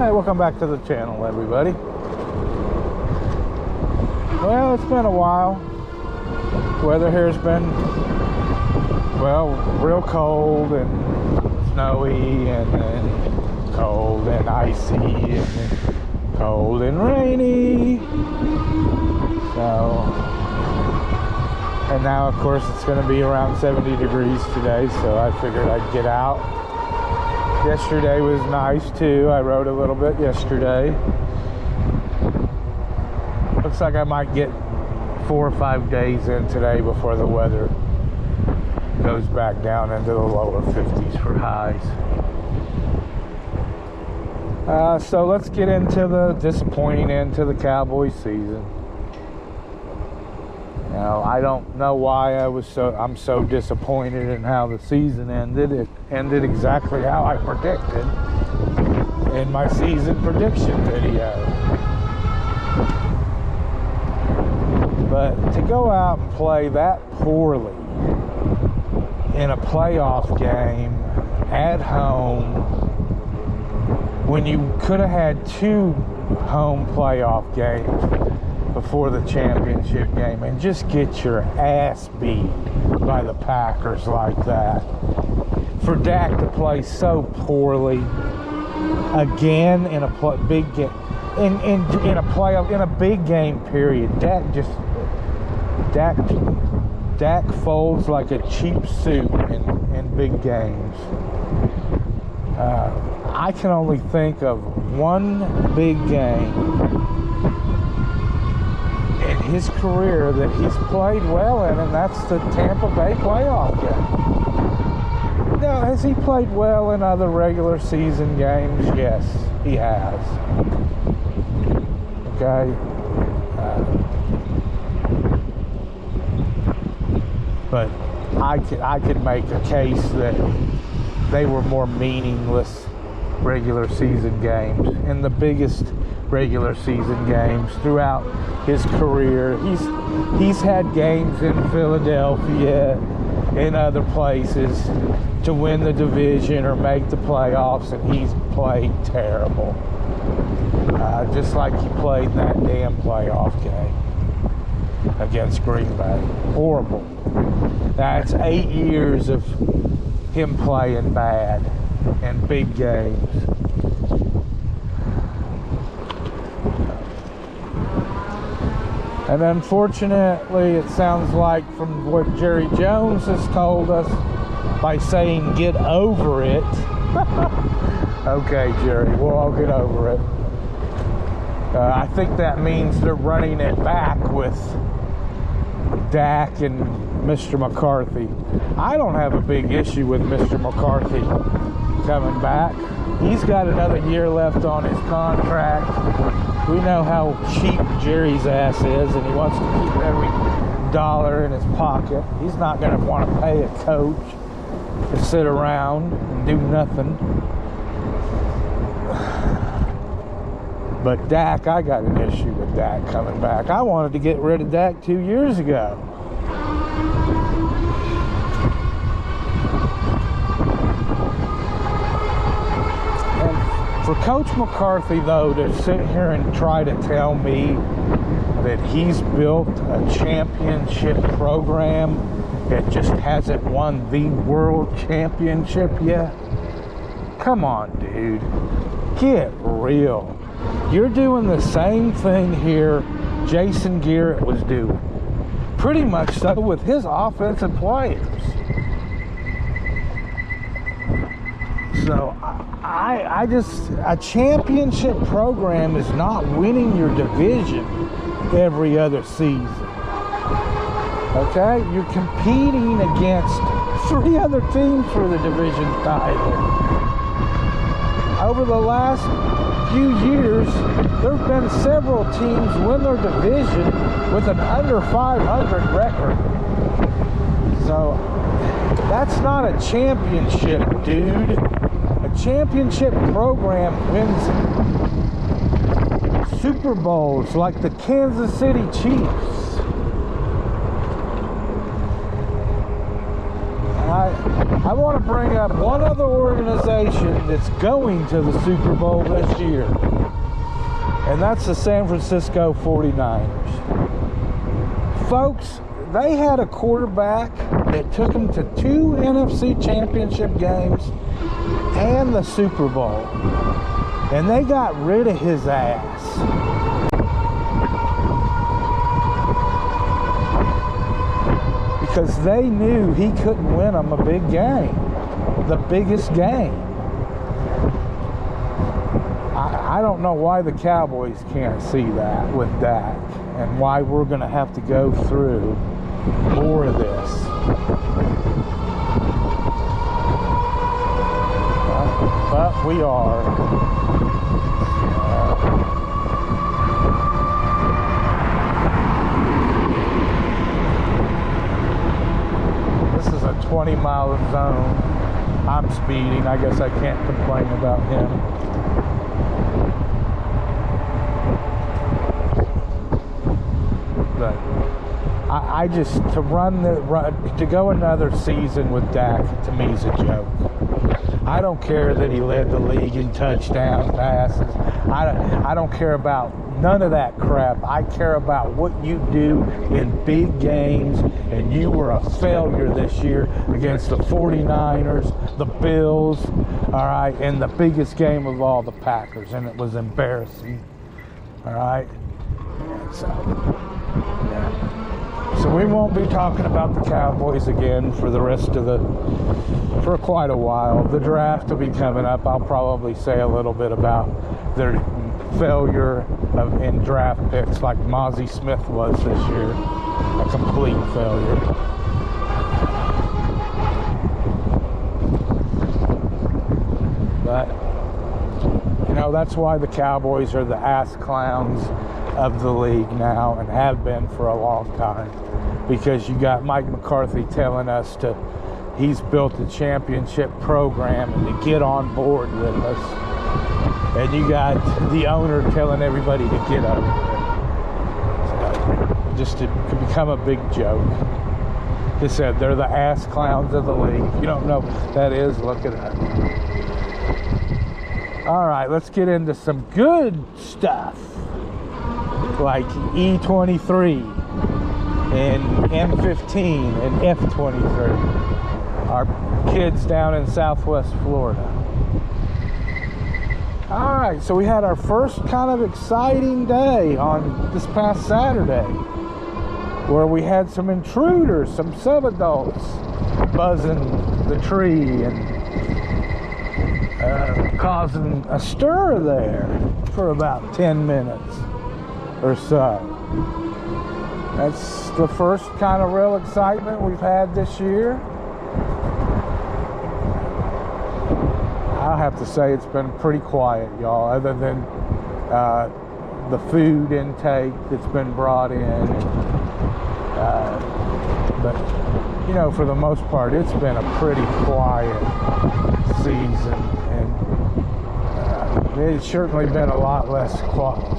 Hey, welcome back to the channel, everybody. Well, it's been a while. Weather here's been, well, real cold and snowy, and then cold and icy, and then cold and rainy. So, and now of course it's going to be around 70 degrees today, so I figured I'd get out. Yesterday was nice too. I rode a little bit yesterday. Looks like I might get 4 or 5 days in today before the weather goes back down into the lower 50s for highs. So let's get into the disappointing end to the Cowboys season. Now, I don't know why I'm so disappointed in how the season ended. It ended exactly how I predicted in my season prediction video. But to go out and play that poorly in a playoff game at home when you could have had 2 home playoff games before the championship game and just get your ass beat by the Packers like that. For Dak to play so poorly again in a big game, in a playoff, in a big game period, Dak folds like a cheap suit in big games. I can only think of one big game in his career that he's played well in, and that's the Tampa Bay playoff game. Now, has he played well in other regular season games? Yes, he has. Okay. But I could make a case that they were more meaningless regular season games. In the biggest regular season games throughout his career, he's had games in Philadelphia, in other places, to win the division or make the playoffs, and he's played terrible. Just like he played in that damn playoff game against Green Bay. Horrible. That's 8 years of him playing bad in big games. And unfortunately, it sounds like from what Jerry Jones has told us, by saying get over it. Okay, Jerry, we'll all get over it. I think that means they're running it back with Dak and Mr. McCarthy. I don't have a big issue with Mr. McCarthy coming back. He's got another year left on his contract. We know how cheap Jerry's ass is, and he wants to keep every dollar in his pocket. He's not going to want to pay a coach to sit around and do nothing. But Dak, I got an issue with Dak coming back. I wanted to get rid of Dak 2 years ago. And for Coach McCarthy, though, to sit here and try to tell me that he's built a championship program that just hasn't won the world championship yet, come on, dude. Get real. You're doing the same thing here Jason Garrett was doing. Pretty much so with his offensive players. So I just, a championship program is not winning your division every other season. Okay? You're competing against 3 other teams for the division title. Over the last few years, there have been several teams win their division with an under 500 record. So that's not a championship, dude. A championship program wins Super Bowls like the Kansas City Chiefs. I want to bring up one other organization that's going to the Super Bowl this year, and that's the San Francisco 49ers. Folks, they had a quarterback that took them to 2 NFC championship games and the Super Bowl, and they got rid of his ass. Because they knew he couldn't win them a big game, the biggest game. I don't know why the Cowboys can't see that with Dak, and why we're going to have to go through more of this. But we are. This is a 20-mile zone. I'm speeding. I guess I can't complain about him. But I just, to go another season with Dak, to me, is a joke. I don't care that he led the league in touchdown passes. I don't care about none of that crap. I care about what you do in big games, and you were a failure this year against the 49ers, the Bills, all right, and the biggest game of all, the Packers, and it was embarrassing, all right? So, yeah. So we won't be talking about the Cowboys again for the rest of for quite a while. The draft will be coming up. I'll probably say a little bit about their failure in draft picks, like Mozzie Smith was this year. A complete failure. But, you know, that's why the Cowboys are the ass clowns of the league now, and have been for a long time, because you got Mike McCarthy telling us he's built a championship program and to get on board with us, and you got the owner telling everybody to get over it. So, just to become a big joke. They said they're the ass clowns of the league. If you don't know what that is, look it up. All right, let's get into some good stuff, like E23 and M15 and F23. Our kids down in Southwest Florida. All right, so we had our first kind of exciting day on this past Saturday, where we had some intruders, some sub-adults buzzing the tree and causing a stir there for about 10 minutes or so. That's the first kind of real excitement we've had this year. I have to say it's been pretty quiet, y'all, other than the food intake that's been brought in. But, you know, for the most part, it's been a pretty quiet season. And it's certainly been a lot less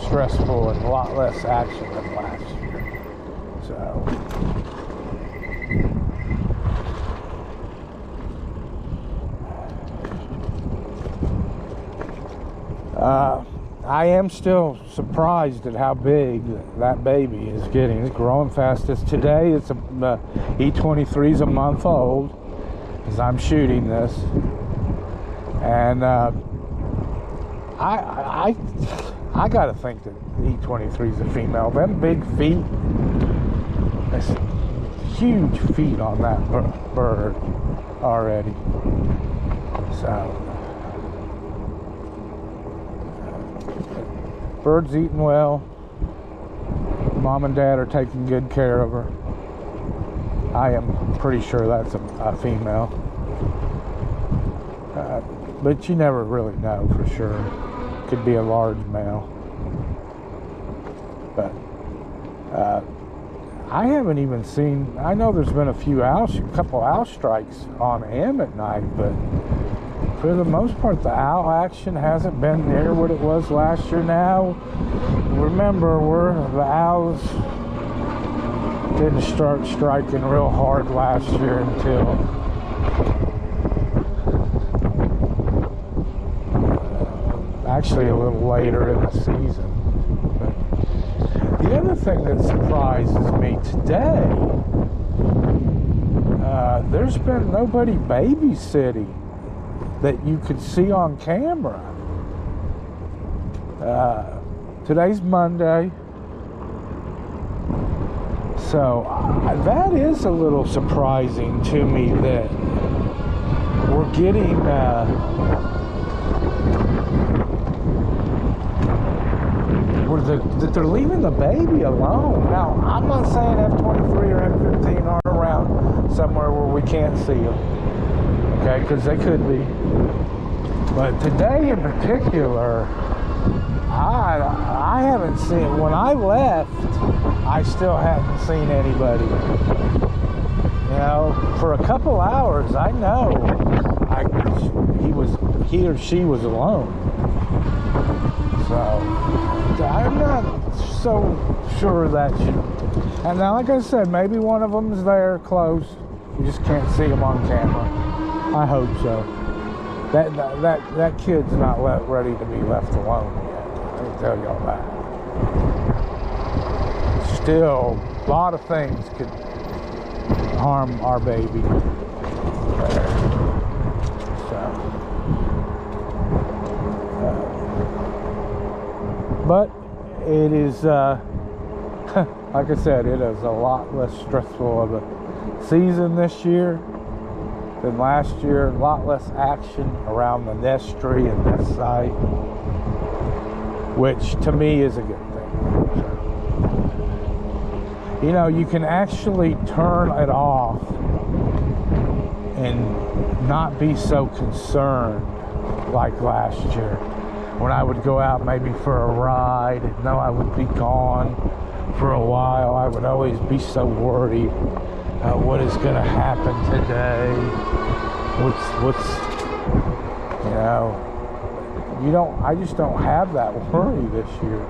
stressful and a lot less action than last year. So... I am still surprised at how big that baby is getting. It's growing fast. Today, it's E23 is a month old, as I'm shooting this, and I gotta think that E23 is a female. Them big feet, that's huge feet on that bird already. So. Bird's eating well. Mom and Dad are taking good care of her. I am pretty sure that's a female. But you never really know for sure. Could be a large male. But I haven't even seen, I know there's been a couple owl strikes on M at night, but for the most part, the owl action hasn't been near what it was last year. Now, remember, the owls didn't start striking real hard last year until Actually, a little later in the season. But the other thing that surprises me today, there's been nobody babysitting that you could see on camera. Today's Monday, so that is a little surprising to me that we're getting that they're leaving the baby alone. Now, I'm not saying F-23 or F-15 aren't around somewhere where we can't see them, okay, because they could be. But today in particular, I haven't seen, when I left, I still haven't seen anybody. You know, for a couple hours, I know he or she was alone. So, I'm not so sure that should. And now, like I said, maybe one of them is there close. You just can't see them on camera. I hope so. That kid's not ready to be left alone yet. I can tell y'all that. Still, a lot of things could harm our baby. But it is, like I said, it is a lot less stressful of a season this year than last year. A lot less action around the nest tree and nest site, which to me is a good thing. So, you know, you can actually turn it off and not be so concerned like last year. When I would go out maybe for a ride, and know I would be gone for a while, I would always be so worried. What is going to happen today? What's, you know, I just don't have that worry this year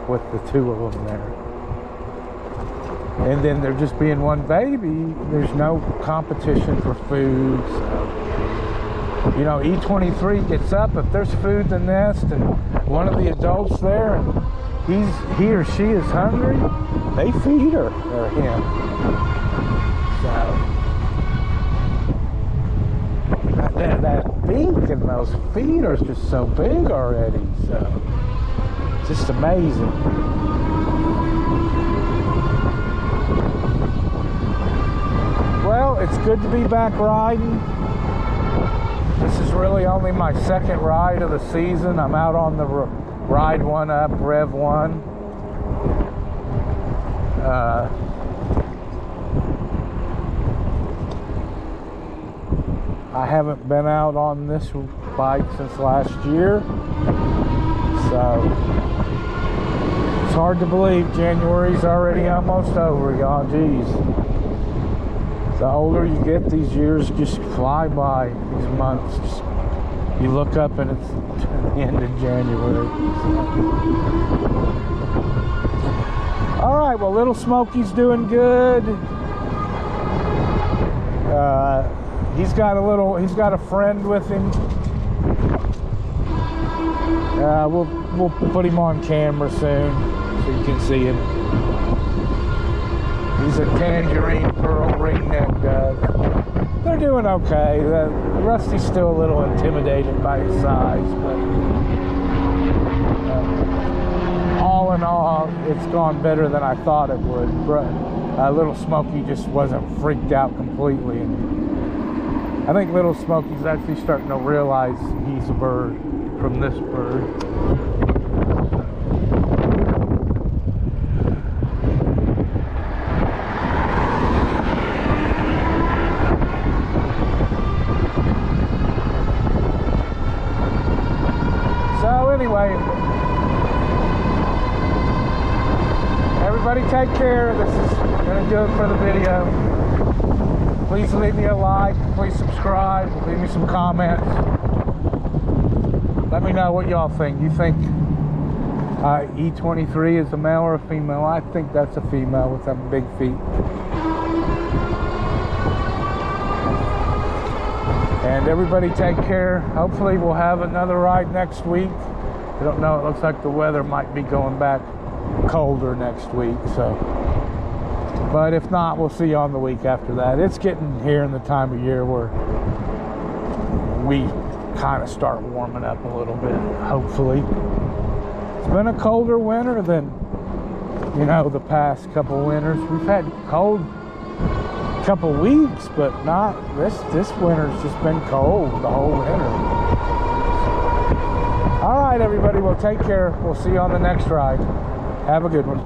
with the two of them there. And then there just being one baby, there's no competition for food. So, you know, E23 gets up, if there's food in the nest and one of the adults there and he or she is hungry, they feed her or him. So that beak and those feet are just so big already. So it's just amazing. Well, it's good to be back riding. This is really only my second ride of the season. I'm out on the Ride 1 Up, Rev 1. I haven't been out on this bike since last year. So, it's hard to believe January's already almost over, y'all. Geez. The older you get, these years just fly by, these months. You look up and it's the end of January. All right, well, Little Smokey's doing good. He's got a friend with him. We'll put him on camera soon so you can see him. He's a tangerine pearl ringneck dove. They're doing okay. Rusty's still a little intimidated by his size, but all in all, it's gone better than I thought it would. Little Smokey just wasn't freaked out completely. And I think Little Smokey's actually starting to realize he's a bird from this bird. Anyway, everybody take care. This is going to do it for the video. Please leave me a like. Please subscribe. Leave me some comments. Let me know what y'all think. You think E23 is a male or a female? I think that's a female with them big feet. And everybody take care. Hopefully we'll have another ride next week. I don't know, it looks like the weather might be going back colder next week, so. But if not, we'll see you on the week after that. It's getting here in the time of year where we kind of start warming up a little bit, hopefully. It's been a colder winter than, you know, the past couple winters. We've had cold couple weeks, but not this winter's just been cold the whole winter. All right, everybody, well, take care. We'll see you on the next ride. Have a good one.